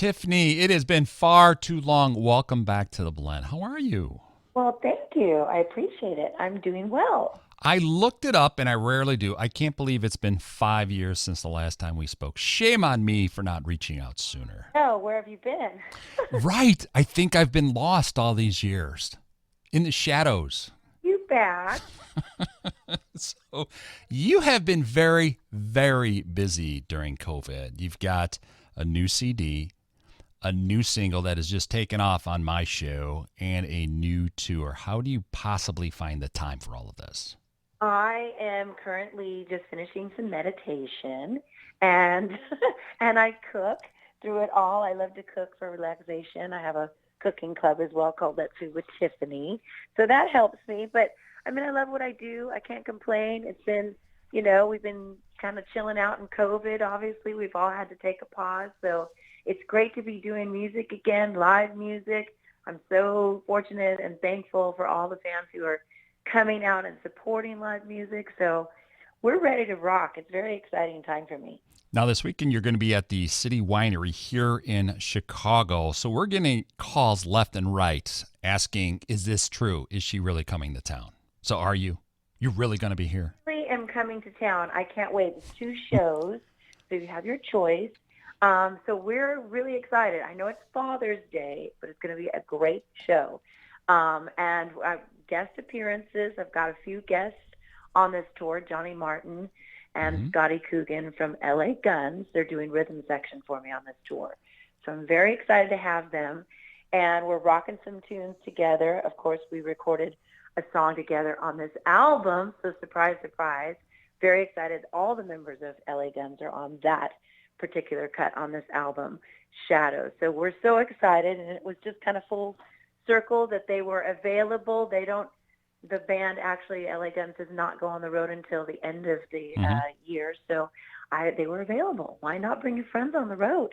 Tiffany, it has been far too long. Welcome back to the blend. How are you? Well, thank you. I appreciate it. I'm doing well. I looked it up and I rarely do. I can't believe it's been 5 years since the last time we spoke. Shame on me for not reaching out sooner. Oh, where have you been? Right. I think I've been lost all these years in the shadows. You back? So you have been very, very busy during COVID. You've got a new CD, a new single that has just taken off on my show, and a new tour. How do you possibly find the time for all of this? I am currently just finishing some meditation and and I cook through it all. I love to cook for relaxation. I have a cooking club as well called Let's Food with Tiffany. So that helps me. But I mean, I love what I do. I can't complain. It's been, we've been kind of chilling out in COVID. Obviously, we've all had to take a pause. So it's great to be doing music again, live music. I'm so fortunate and thankful for all the fans who are coming out and supporting live music. So we're ready to rock. It's a very exciting time for me. Now, this weekend, you're going to be at the City Winery here in Chicago. So we're getting calls left and right asking, is this true? Is she really coming to town? So are you? You're really going to be here? I am coming to town. I can't wait. It's two shows, so you have your choice. So we're really excited. I know it's Father's Day, but it's going to be a great show. And guest appearances. I've got a few guests on this tour, Johnny Martin and Scotty Coogan from LA Guns. They're doing rhythm section for me on this tour. So I'm very excited to have them. And we're rocking some tunes together. Of course, we recorded a song together on this album. So surprise, surprise. Very excited. All the members of LA Guns are on that particular cut on this album, Shadows. So we're so excited. And it was just kind of full circle that they were available. The band actually, LA Guns, does not go on the road until the end of the year. So they were available. Why not bring your friends on the road?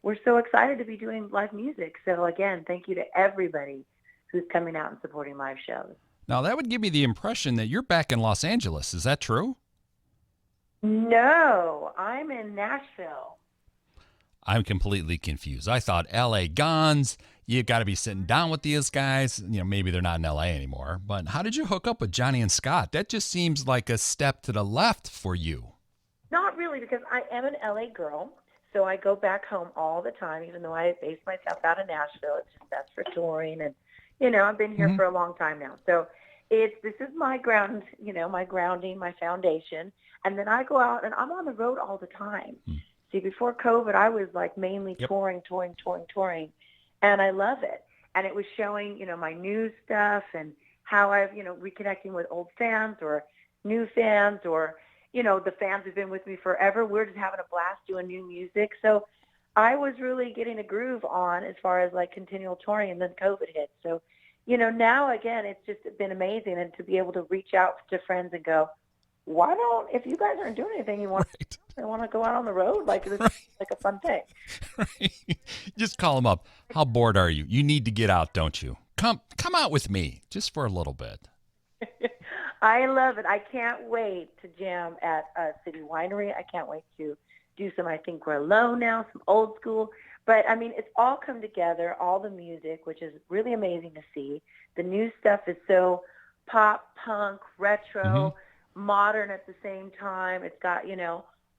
We're so excited to be doing live music. So again, thank you to everybody who's coming out and supporting live shows. Now, that would give me the impression that you're back in Los Angeles. Is that true? No, I'm in Nashville. I'm completely confused. I thought LA Guns, you got to be sitting down with these guys. Maybe they're not in LA anymore. But how did you hook up with Johnny and Scott? That just seems like a step to the left for you. Not really, because I am an LA girl. So I go back home all the time, even though I base myself out of Nashville. It's just that's for touring. And, I've been here for a long time now. So this is my ground, my grounding, my foundation. And then I go out and I'm on the road all the time. See, before COVID, I was like mainly touring. And I love it. And it was showing, my new stuff and how I've, reconnecting with old fans or new fans or, the fans who've been with me forever. We're just having a blast doing new music. So I was really getting a groove on as far as like continual touring, and then COVID hit. So, now again, it's just been amazing. And to be able to reach out to friends and go, why don't, if you guys aren't doing anything, you want Right. I want to go out on the road, like it's like a fun thing. Right. Just call them up. How bored are you? You need to get out, don't you? Come out with me just for a little bit. I love it. I can't wait to jam at City Winery. I can't wait to do some, I think we're low now, some old school. But, I mean, it's all come together, all the music, which is really amazing to see. The new stuff is so pop, punk, retro, modern at the same time. It's got,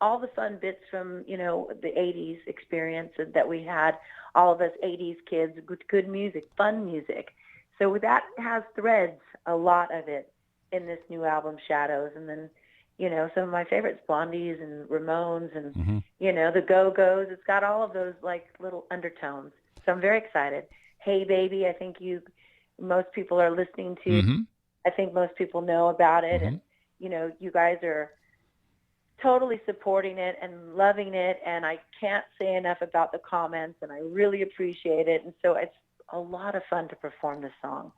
all the fun bits from, the 80s experience that we had, all of us 80s kids, good music, fun music. So that has threads, a lot of it, in this new album, Shadows. And then, some of my favorites, Blondies and Ramones and, the Go-Go's. It's got all of those, like, little undertones. So I'm very excited. Hey Baby, I think most people are listening to. I think most people know about it. And, you guys are totally supporting it and loving it. And I can't say enough about the comments, and I really appreciate it. And so it's a lot of fun to perform this song.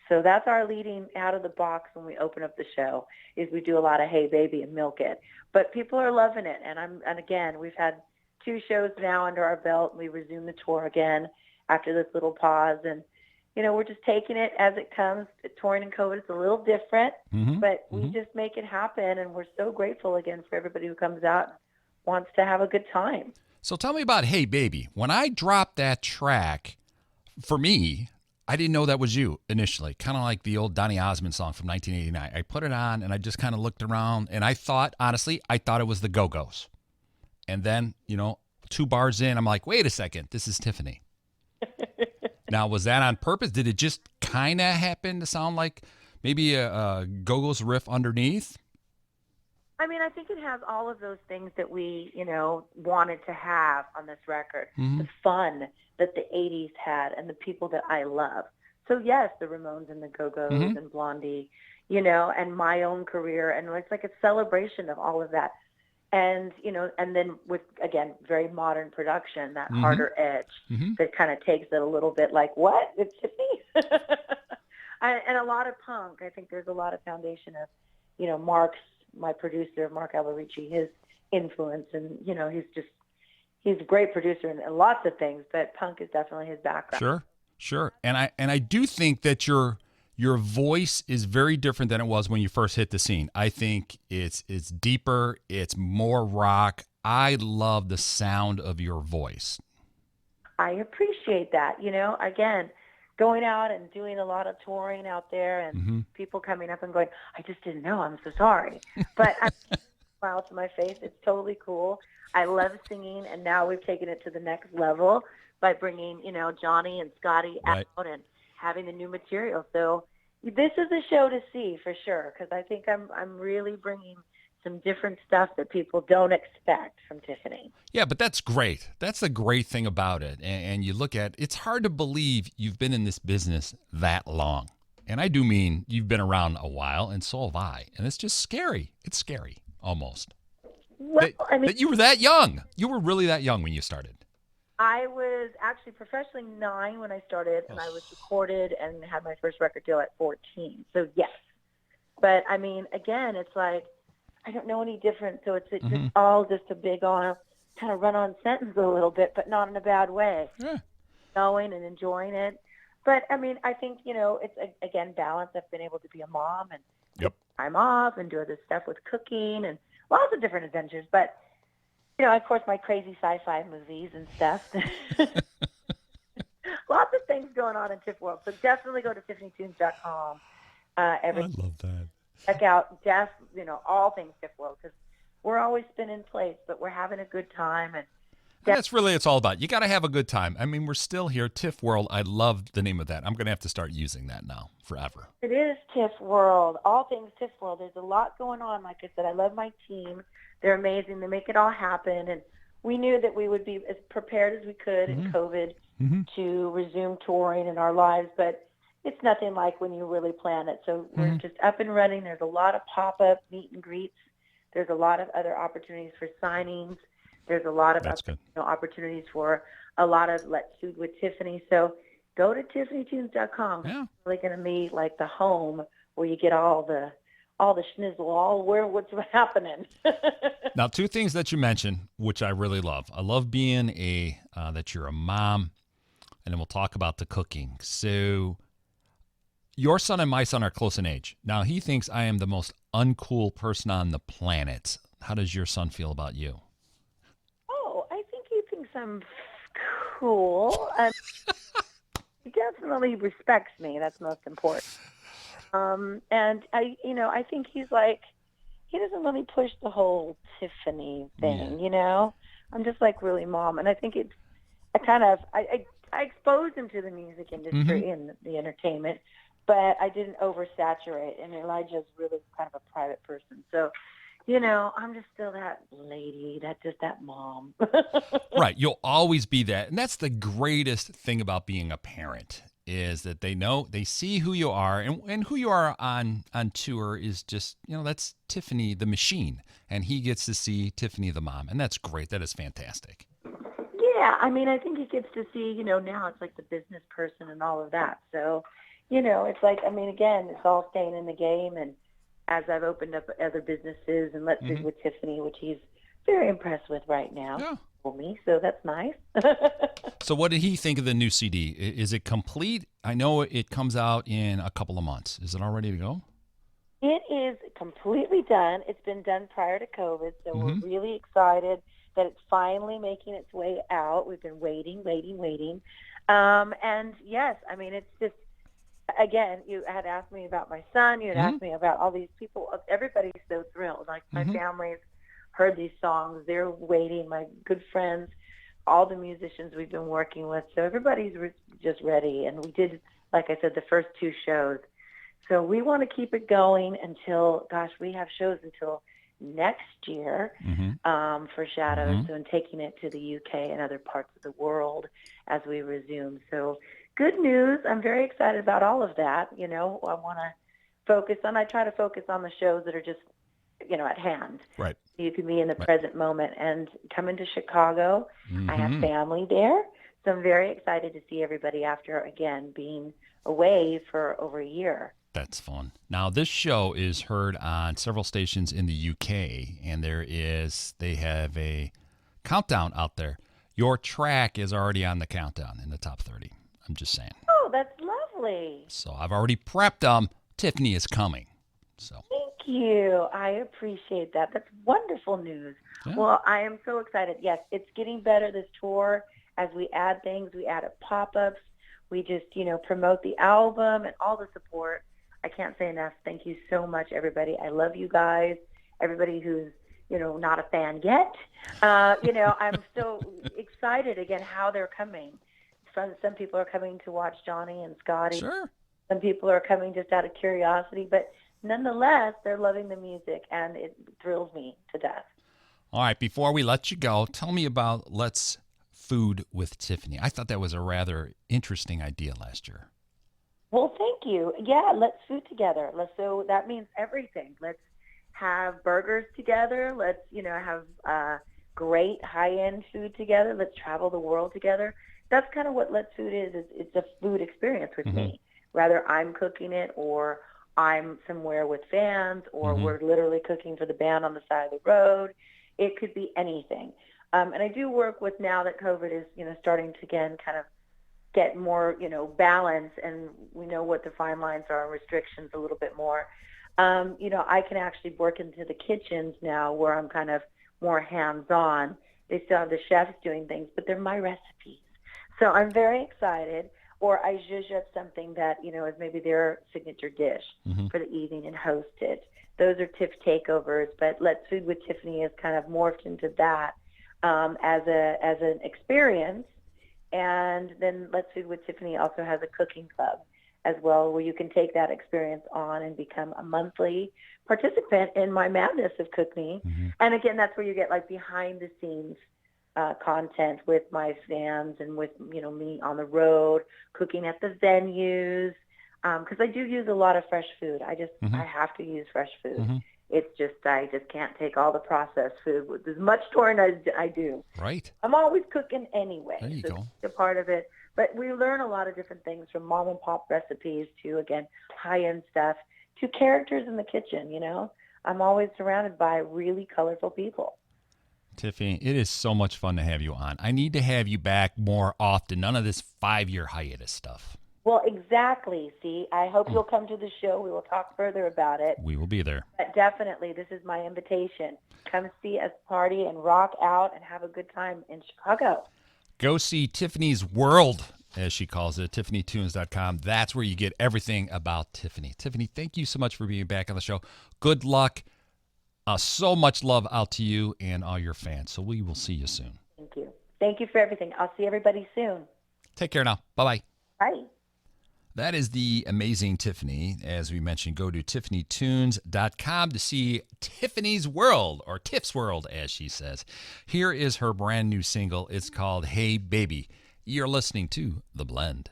So that's our leading out of the box when we open up the show, is we do a lot of Hey Baby and Milk It. But people are loving it. And again, we've had 2 shows now under our belt. We resume the tour again after this little pause. And, we're just taking it as it comes. Touring in COVID, it's a little different, but we just make it happen. And we're so grateful again for everybody who comes out and wants to have a good time. So tell me about Hey Baby. When I dropped that track, for me, I didn't know that was you initially. Kind of like the old Donny Osmond song from 1989. I put it on and I just kind of looked around and I thought, honestly, I thought it was the Go-Go's. And then, 2 bars in, I'm like, wait a second, this is Tiffany. Now, was that on purpose? Did it just kind of happen to sound like maybe a Go-Go's riff underneath? I mean, I think it has all of those things that we, wanted to have on this record. The fun that the 80s had and the people that I love. So, yes, the Ramones and the Go-Go's and Blondie, and my own career. And it's like a celebration of all of that. And, and then with, again, very modern production, that harder edge that kind of takes it a little bit like, what? It's Tiffany? And a lot of punk. I think there's a lot of foundation of, my producer, Mark Alberici, his influence. And, he's a great producer in lots of things, but punk is definitely his background. Sure. And I do think that your voice is very different than it was when you first hit the scene. I think it's deeper, it's more rock. I love the sound of your voice. I appreciate that. Again, going out and doing a lot of touring out there and people coming up and going, I just didn't know, I'm so sorry. But I smile to my face. It's totally cool. I love singing, and now we've taken it to the next level by bringing, Johnny and Scotty out and having the new material. So this is a show to see for sure, because I think I'm really bringing some different stuff that people don't expect from Tiffany. Yeah, but that's great. That's the great thing about it. And you look at, it's hard to believe you've been in this business that long. And I do mean you've been around a while, and so have I. And it's just scary. It's scary, almost. Well, that you were that young. You were really that young when you started. I was actually professionally 9 when I started, and I was recorded and had my first record deal at 14. So, yes. But, I mean, again, it's like, I don't know any different. So it's just all just a big on, kind of run-on sentence a little bit, but not in a bad way. Yeah. Going and enjoying it. But, I mean, I think, it's, again, balance. I've been able to be a mom and take time off and do other stuff with cooking and lots of different adventures. But, of course, my crazy sci-fi movies and stuff. Lots of things going on in Tiff World. So definitely go to tiffanytunes.com. I love that. Check out all things Tiff World, because we're always spinning plates, but we're having a good time. And that's really it's all about. You got to have a good time. I mean, we're still here. Tiff World. I love the name of that. I'm going to have to start using that now forever. It is Tiff World. All things Tiff World. There's a lot going on. Like I said, I love my team. They're amazing. They make it all happen. And we knew that we would be as prepared as we could in COVID to resume touring in our lives. But it's nothing like when you really plan it. So we're just up and running. There's a lot of pop-up meet and greets. There's a lot of other opportunities for signings. There's a lot of opportunities for a lot of Let's Shoot with Tiffany. So go to tiffanytunes.com. Yeah. It's really going to be like the home where you get all the schnizzle, what's happening. Now, 2 things that you mentioned, which I really love. I love being that you're a mom, and then we'll talk about the cooking. So your son and my son are close in age. Now, he thinks I am the most uncool person on the planet. How does your son feel about you? Oh, I think he thinks I'm cool. He definitely respects me. That's most important. And I think he's like, he doesn't really push the whole Tiffany thing, I'm just like really mom. And I think I exposed him to the music industry and the entertainment, but I didn't oversaturate. And Elijah's really kind of a private person. So, I'm just still that lady, that mom. Right. You'll always be that. And that's the greatest thing about being a parent, is that they see who you are, and who you are on tour is just, that's Tiffany the machine, and he gets to see Tiffany the mom, and that's great. That is fantastic. Yeah, I mean, I think he gets to see, now it's like the business person and all of that. So, it's like, I mean, again, it's all staying in the game, and as I've opened up other businesses and Let's Do with Tiffany, which he's very impressed with right now. Yeah. Me, so that's nice. So what did he think of the new CD? Is it complete? I know it comes out in a couple of months. Is it all ready to go? It is completely done. It's been done prior to COVID, so we're really excited. that it's finally making its way out. We've been waiting, waiting, waiting. And yes, I mean, it's just, again, you had asked me about my son. You had Mm-hmm. asked me about all these people. Everybody's so thrilled. Like my Mm-hmm. family's heard these songs. They're waiting. My good friends, all the musicians we've been working with. So everybody's just ready. And we did, like I said, the first 2 shows. So we want to keep it going until, gosh, we have shows until next year Mm-hmm. for Shadows, Mm-hmm. so and taking it to the UK and other parts of the world as we resume. So good news. I'm very excited about all of that. You know, I try to focus on the shows that are just, you know, at hand. Right. You can be in the Right. present moment. And coming to Chicago, I have Mm-hmm. family there. So I'm very excited to see everybody after, again, being away for over a year. That's fun. Now, this show is heard on several stations in the UK, and they have a countdown out there. Your track is already on the countdown in the top 30. I'm just saying. Oh, that's lovely. So I've already prepped them. Tiffany is coming. So Thank you. I appreciate that. That's wonderful news. yeah. Well, I am so excited. Yes, it's getting better, this tour. As we add things, we add pop-ups. We just, you know, promote the album and all the support. I can't say enough. Thank you so much, everybody. I love you guys. Everybody who's, you know, not a fan yet. You know, I'm so excited again how they're coming. Some people are coming to watch Johnny and Scotty. Sure. Some people are coming just out of curiosity, but nonetheless, they're loving the music, and it thrills me to death. All right. Before we let you go, tell me about Let's Food with Tiffany. I thought that was a rather interesting idea last year. Well, thank you. Yeah, let's food together. So that means everything. Let's have burgers together. Let's, you know, have great high-end food together. Let's travel the world together. That's kind of what Let's Food is. It's a food experience with me. Whether I'm cooking it or I'm somewhere with fans or we're literally cooking for the band on the side of the road. It could be anything. And I do work with, now that COVID is, you know, starting to again kind of get more, you know, balance, and we know what the fine lines are and restrictions a little bit more. You know, I can actually work into the kitchens now where I'm kind of more hands-on. They still have the chefs doing things, but they're my recipes. So I'm very excited. Or I zhuzh up something that, you know, is maybe their signature dish for the evening and host it. Those are Tiff takeovers, but Let's Food with Tiffany has kind of morphed into that as an experience. And then Let's Food with Tiffany also has a cooking club as well, where you can take that experience on and become a monthly participant in my madness of cooking. And again, that's where you get like behind the scenes content with my fans and with, you know, me on the road, cooking at the venues. Because I do use a lot of fresh food. I have to use fresh food. It's just, I just can't take all the processed food with as much touring as I do. Right. I'm always cooking anyway. There you go. It's a part of it. But we learn a lot of different things, from mom and pop recipes to, again, high-end stuff, to characters in the kitchen, you know. I'm always surrounded by really colorful people. Tiffany, it is so much fun to have you on. I need to have you back more often. None of this 5-year hiatus stuff. Well, exactly. See, I hope you'll come to the show. We will talk further about it. We will be there. But definitely, this is my invitation. Come see us party and rock out and have a good time in Chicago. Go see Tiffany's World, as she calls it, tiffanytunes.com. That's where you get everything about Tiffany. Tiffany, thank you so much for being back on the show. Good luck. So much love out to you and all your fans. So we will see you soon. Thank you. Thank you for everything. I'll see everybody soon. Take care now. Bye-bye. Bye. That is the amazing Tiffany. As we mentioned, go to tiffanytunes.com to see Tiffany's World, or Tiff's World, as she says. Here is her brand new single. It's called Hey Baby. You're listening to The Blend.